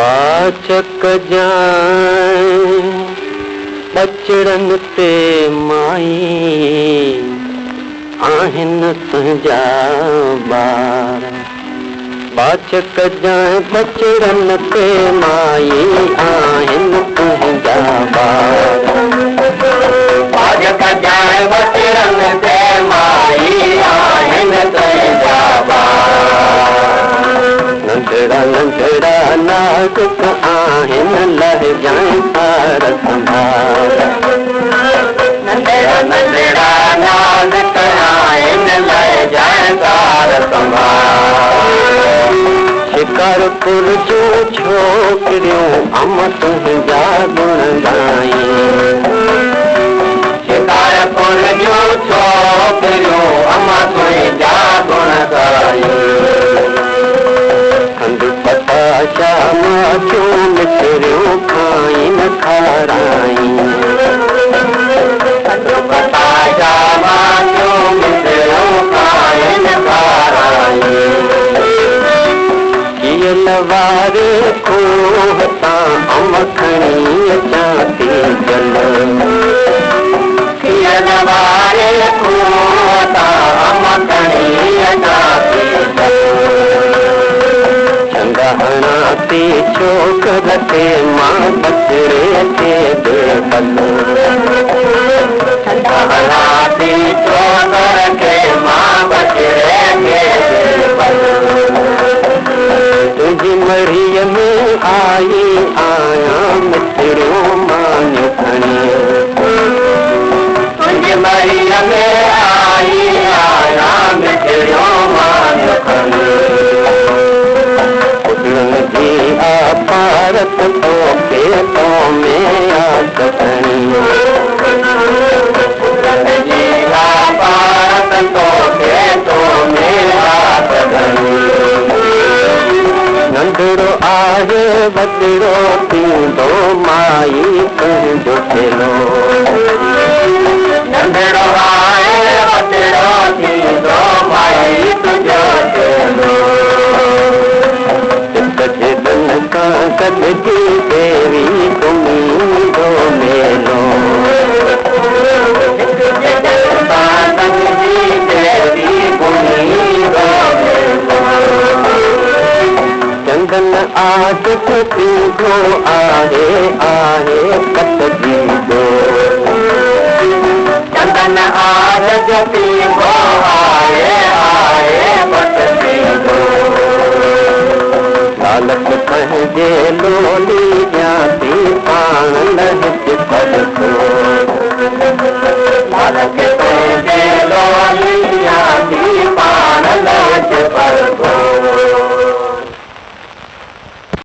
बाचक जाए बचड़न ते माई आहिन तुंहिंजा ॿार। बाचक जाए बचड़न ते माई आहिन तुंहिंजा ॿार। बाचक जाए बचड़न ते माई आहिन तुंहिंजा ॿार। नंढड़ा नंढड़ा नाज़ुक आहिनि लहजाए तार संभाल। नंढड़ा नंढड़ा नाज़ुक आहिनि लहजाए तार संभाल। शिकारपुर जूं छोकिरियूं अम तुंहिंजा गुण ॻाइनि। शिकारपुर जूं छोकिरियूं अम तुंहिंजा गुण ॻाइनि। खंड पताशा माचूं मिठड़ियूं खाइनि खाराइनि। खंड पताशा माचूं मिठड़ियूं खाइनि खाराइनि। कीअं वारे खूह तां अम खणी अचां थी जल। कीअं वारे खूह तां अम खणी अचां थी जल। हणा थी छोकर ते मां बचड़े ते बेबल। हणा थी छोकर के मां बचड़े ते बेबल। तुंहिंजी मड़ीअ में आई आहियां मिठड़ियूं मानियूं खणी। तुंहिंजी मड़ीअ में आई आहियां मिठड़ियूं मानियूं खणी। जी आपारत तो खेतों में आस खणी। जी आपारत तो खेतों में आस खणी। नंढड़ो आहे वॾड़ो थींदो माई तुंहिंजो खेलो। नंढड़ो आहे वॾड़ो थींदो माई तुंहिंजो खेलो। गॾिजी देवी तुमींदो मेलो। गॾिजी देवी तुमींदो मेलो। चंदन आदत पीघो आहे आहे कटजी दो। चंदन आदत पीघो आहे आहे कटजी दो। लालच पंहिंजे लोली ॾियां थी पाण